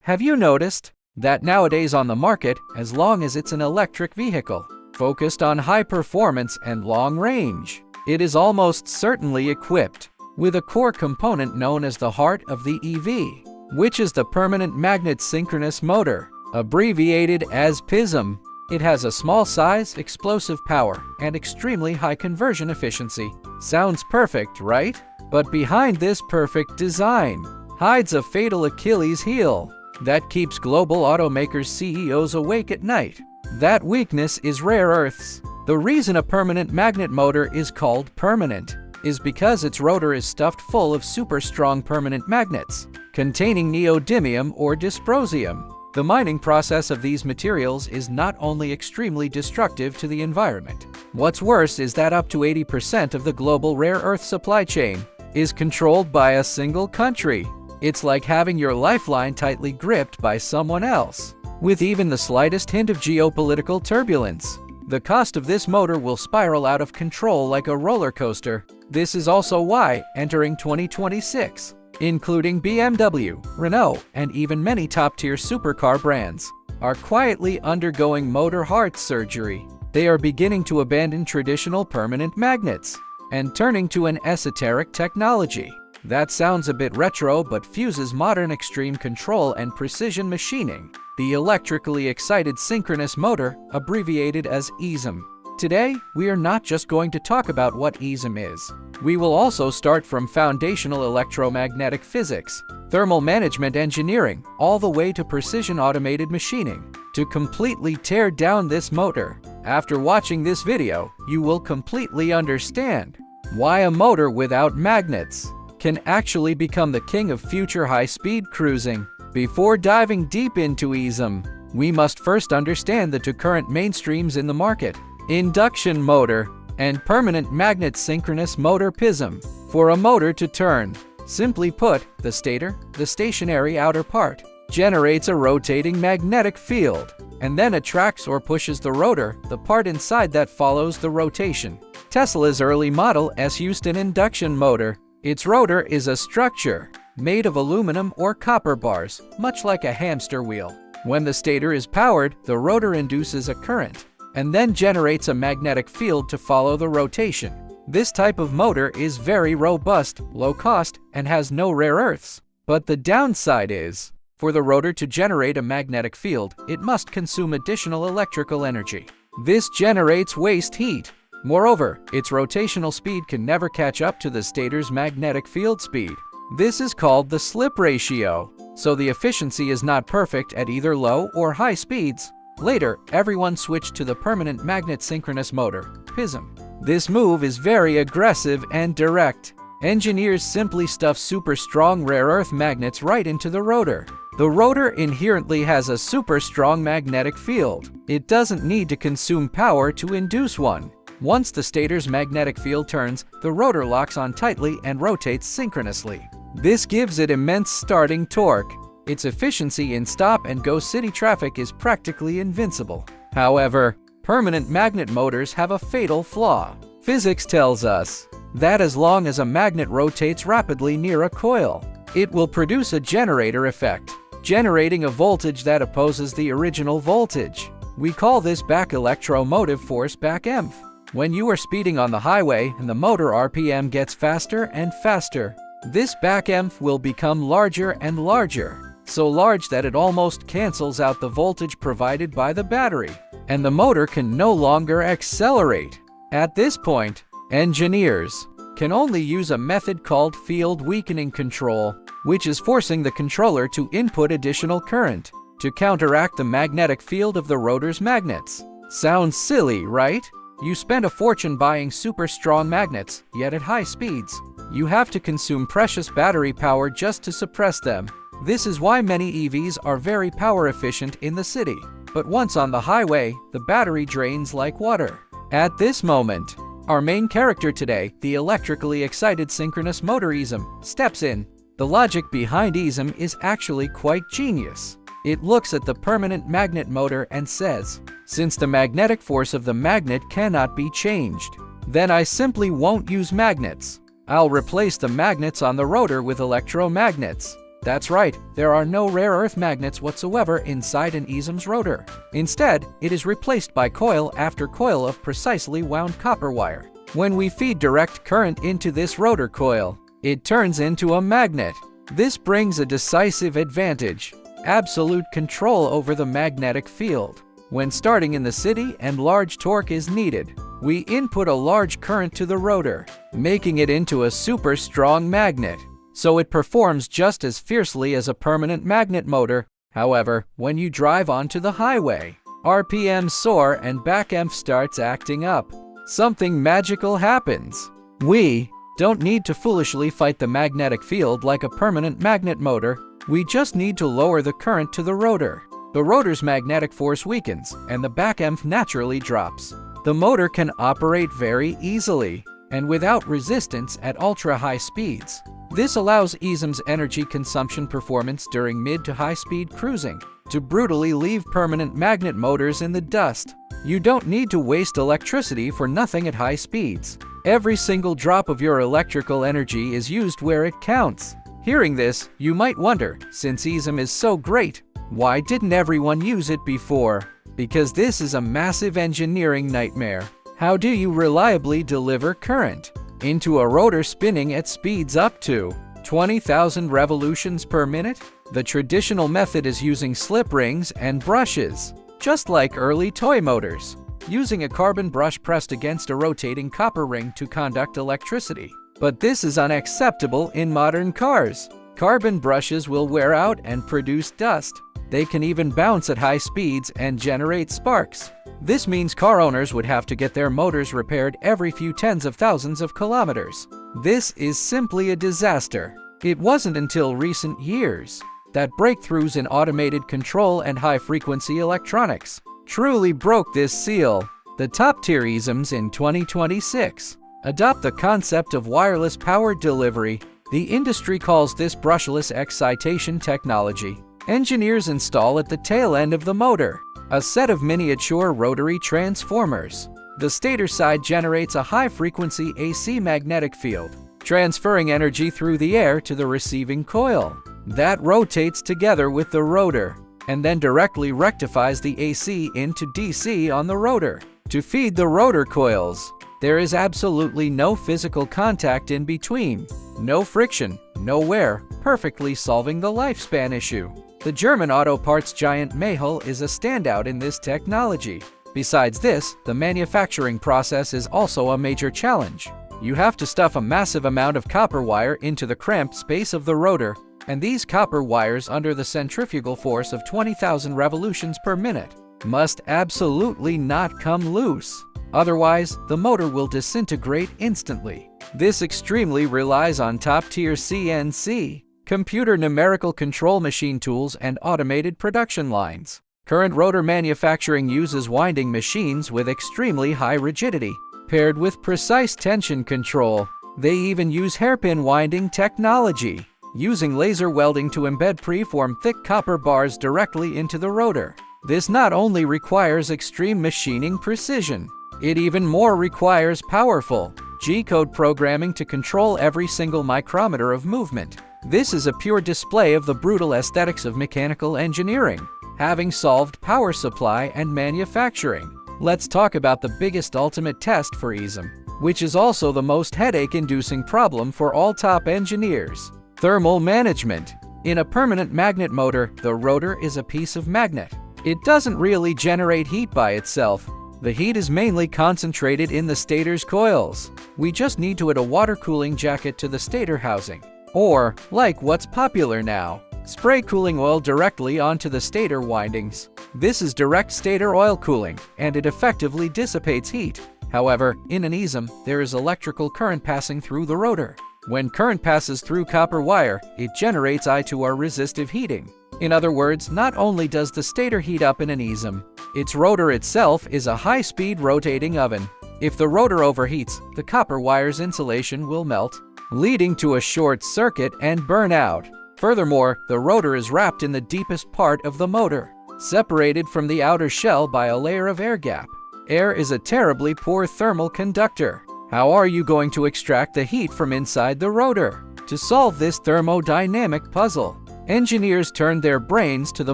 Have you noticed that nowadays on the market, as long as it's an electric vehicle, focused on high performance and long range, it is almost certainly equipped with a core component known as the heart of the EV, which is the Permanent Magnet Synchronous Motor, abbreviated as PMSM. It has a small size, explosive power, and extremely high conversion efficiency. Sounds perfect, right? But behind this perfect design hides a fatal Achilles heel that keeps global automakers' CEOs awake at night. That weakness is rare earths. The reason a permanent magnet motor is called permanent is because its rotor is stuffed full of super strong permanent magnets containing neodymium or dysprosium. The mining process of these materials is not only extremely destructive to the environment. What's worse is that up to 80% of the global rare earth supply chain is controlled by a single country. It's like having your lifeline tightly gripped by someone else. With even the slightest hint of geopolitical turbulence, the cost of this motor will spiral out of control like a roller coaster. This is also why, entering 2026, including BMW, Renault, and even many top-tier supercar brands, are quietly undergoing motor heart surgery. They are beginning to abandon traditional permanent magnets and turning to an esoteric technology that sounds a bit retro but fuses modern extreme control and precision machining: the Electrically Excited Synchronous Motor, abbreviated as EESM. Today, we are not just going to talk about what EESM is. We will also start from foundational electromagnetic physics, thermal management engineering, all the way to precision automated machining, to completely tear down this motor. After watching this video, you will completely understand why a motor without magnets can actually become the king of future high-speed cruising. Before diving deep into EESM, we must first understand the two current mainstreams in the market: induction motor and permanent magnet synchronous motor PMSM. For a motor to turn, simply put, the stator, the stationary outer part, generates a rotating magnetic field and then attracts or pushes the rotor, the part inside that follows the rotation. Tesla's early Model S used an induction motor. Its rotor is a structure made of aluminum or copper bars, much like a hamster wheel. When the stator is powered, the rotor induces a current and then generates a magnetic field to follow the rotation. This type of motor is very robust, low cost, and has no rare earths. But the downside is, for the rotor to generate a magnetic field, it must consume additional electrical energy. This generates waste heat. Moreover, its rotational speed can never catch up to the stator's magnetic field speed. This is called the slip ratio, so the efficiency is not perfect at either low or high speeds. Later, everyone switched to the Permanent Magnet Synchronous Motor, PMSM. This move is very aggressive and direct. Engineers simply stuff super strong rare earth magnets right into the rotor. The rotor inherently has a super strong magnetic field. It doesn't need to consume power to induce one. Once the stator's magnetic field turns, the rotor locks on tightly and rotates synchronously. This gives it immense starting torque. Its efficiency in stop-and-go city traffic is practically invincible. However, permanent magnet motors have a fatal flaw. Physics tells us that as long as a magnet rotates rapidly near a coil, it will produce a generator effect, generating a voltage that opposes the original voltage. We call this back electromotive force back EMF. When you are speeding on the highway and the motor RPM gets faster and faster, this back EMF will become larger and larger. So large that it almost cancels out the voltage provided by the battery, and the motor can no longer accelerate. At this point, engineers can only use a method called field weakening control, which is forcing the controller to input additional current to counteract the magnetic field of the rotor's magnets. Sounds silly, right? You spend a fortune buying super strong magnets, yet at high speeds, you have to consume precious battery power just to suppress them. This is why many EVs are very power efficient in the city, but once on the highway, the battery drains like water. At this moment, our main character today, the Electrically Excited Synchronous Motor EESM, steps in. The logic behind EESM is actually quite genius. It looks at the permanent magnet motor and says, since the magnetic force of the magnet cannot be changed, then I simply won't use magnets. I'll replace the magnets on the rotor with electromagnets. That's right, there are no rare earth magnets whatsoever inside an EESM's rotor. Instead, it is replaced by coil after coil of precisely wound copper wire. When we feed direct current into this rotor coil, it turns into a magnet. This brings a decisive advantage: absolute control over the magnetic field. When starting in the city and large torque is needed, we input a large current to the rotor, making it into a super strong magnet. So it performs just as fiercely as a permanent magnet motor. However, when you drive onto the highway, RPMs soar and back EMF starts acting up. Something magical happens. We don't need to foolishly fight the magnetic field like a permanent magnet motor. We just need to lower the current to the rotor. The rotor's magnetic force weakens, and the back EMF naturally drops. The motor can operate very easily and without resistance at ultra-high speeds. This allows EESM's energy consumption performance during mid to high-speed cruising to brutally leave permanent magnet motors in the dust. You don't need to waste electricity for nothing at high speeds. Every single drop of your electrical energy is used where it counts. Hearing this, you might wonder, since EESM is so great, why didn't everyone use it before? Because this is a massive engineering nightmare. How do you reliably deliver current into a rotor spinning at speeds up to 20,000 revolutions per minute? The traditional method is using slip rings and brushes, just like early toy motors, using a carbon brush pressed against a rotating copper ring to conduct electricity. But this is unacceptable in modern cars. Carbon brushes will wear out and produce dust. They can even bounce at high speeds and generate sparks. This means car owners would have to get their motors repaired every few tens of thousands of kilometers. This is simply a disaster. It wasn't until recent years that breakthroughs in automated control and high-frequency electronics truly broke this seal. The top-tier EESMs in 2026 adopt the concept of wireless power delivery. The industry calls this brushless excitation technology. Engineers install at the tail end of the motor a set of miniature rotary transformers. The stator side generates a high-frequency AC magnetic field, transferring energy through the air to the receiving coil. That rotates together with the rotor, and then directly rectifies the AC into DC on the rotor. To feed the rotor coils, there is absolutely no physical contact in between. No friction, no wear, perfectly solving the lifespan issue. The German auto parts giant Mayhall is a standout in this technology. Besides this, the manufacturing process is also a major challenge. You have to stuff a massive amount of copper wire into the cramped space of the rotor, and these copper wires, under the centrifugal force of 20,000 revolutions per minute, must absolutely not come loose. Otherwise, the motor will disintegrate instantly. This extremely relies on top-tier CNC, computer numerical control machine tools, and automated production lines. Current rotor manufacturing uses winding machines with extremely high rigidity, paired with precise tension control. They even use hairpin winding technology, using laser welding to embed preformed thick copper bars directly into the rotor. This not only requires extreme machining precision, it even more requires powerful G-code programming to control every single micrometer of movement. This is a pure display of the brutal aesthetics of mechanical engineering, having solved power supply and manufacturing. Let's talk about the biggest ultimate test for EESM, which is also the most headache-inducing problem for all top engineers: thermal management. In a permanent magnet motor, the rotor is a piece of magnet. It doesn't really generate heat by itself. The heat is mainly concentrated in the stator's coils. We just need to add a water cooling jacket to the stator housing. Or, like what's popular now, spray cooling oil directly onto the stator windings. This is direct stator oil cooling, and it effectively dissipates heat. However, in an EESM, there is electrical current passing through the rotor. When current passes through copper wire, it generates I2R resistive heating. In other words, not only does the stator heat up in an EESM, its rotor itself is a high-speed rotating oven. If the rotor overheats, the copper wire's insulation will melt, leading to a short circuit and burnout. Furthermore, the rotor is wrapped in the deepest part of the motor, separated from the outer shell by a layer of air gap. Air is a terribly poor thermal conductor. How are you going to extract the heat from inside the rotor? To solve this thermodynamic puzzle, engineers turned their brains to the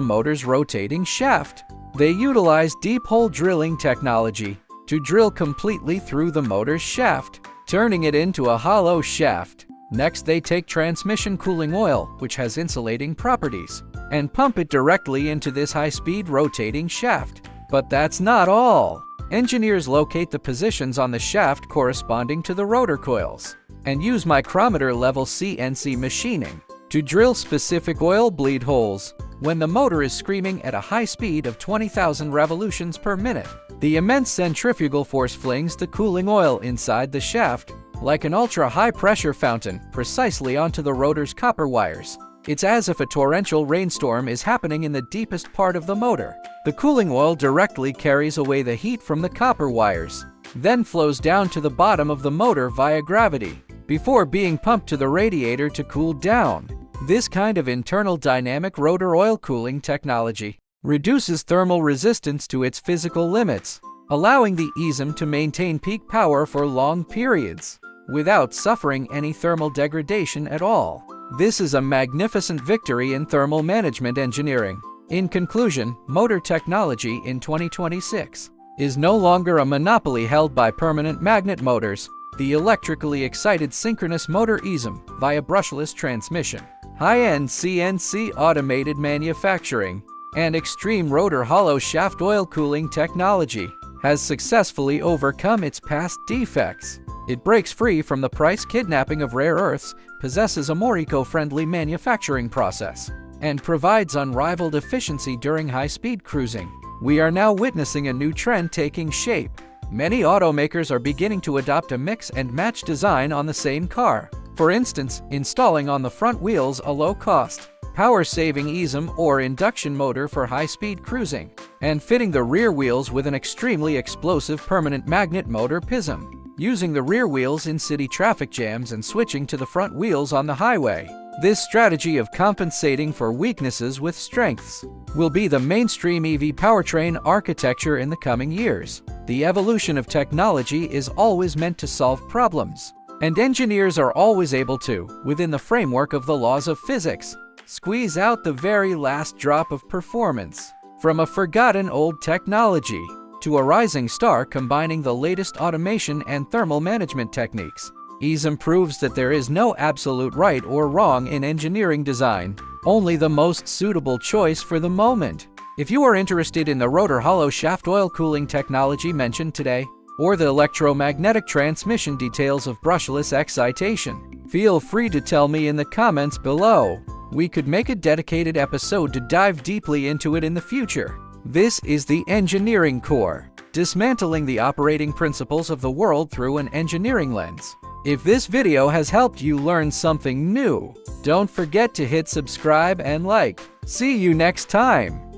motor's rotating shaft. They utilized deep hole drilling technology to drill completely through the motor's shaft, turning it into a hollow shaft. Next, they take transmission cooling oil, which has insulating properties, and pump it directly into this high-speed rotating shaft. But that's not all. Engineers locate the positions on the shaft corresponding to the rotor coils and use micrometer-level CNC machining to drill specific oil bleed holes. When the motor is screaming at a high speed of 20,000 revolutions per minute, the immense centrifugal force flings the cooling oil inside the shaft like an ultra-high-pressure fountain precisely onto the rotor's copper wires. It's as if a torrential rainstorm is happening in the deepest part of the motor. The cooling oil directly carries away the heat from the copper wires, then flows down to the bottom of the motor via gravity, before being pumped to the radiator to cool down. This kind of internal dynamic rotor oil cooling technology reduces thermal resistance to its physical limits, allowing the EESM to maintain peak power for long periods without suffering any thermal degradation at all. This is a magnificent victory in thermal management engineering. In conclusion, motor technology in 2026 is no longer a monopoly held by Permanent Magnet Motors. The electrically excited synchronous motor EESM via brushless transmission, high-end CNC automated manufacturing, and extreme rotor hollow shaft oil cooling technology has successfully overcome its past defects. It breaks free from the price kidnapping of rare earths, possesses a more eco-friendly manufacturing process, and provides unrivaled efficiency during high-speed cruising. We are now witnessing a new trend taking shape. Many automakers are beginning to adopt a mix-and-match design on the same car. For instance, installing on the front wheels a low-cost, power-saving EESM or induction motor for high-speed cruising, and fitting the rear wheels with an extremely explosive permanent magnet motor PMSM, using the rear wheels in city traffic jams and switching to the front wheels on the highway. This strategy of compensating for weaknesses with strengths will be the mainstream EV powertrain architecture in the coming years. The evolution of technology is always meant to solve problems, and engineers are always able to, within the framework of the laws of physics, squeeze out the very last drop of performance from a forgotten old technology to a rising star combining the latest automation and thermal management techniques. EESM proves that there is no absolute right or wrong in engineering design, only the most suitable choice for the moment. If you are interested in the rotor hollow shaft oil cooling technology mentioned today, or the electromagnetic transmission details of brushless excitation, feel free to tell me in the comments below. We could make a dedicated episode to dive deeply into it in the future. This is the engineering core, dismantling the operating principles of the world through an engineering lens. If this video has helped you learn something new, don't forget to hit subscribe and like. See you next time!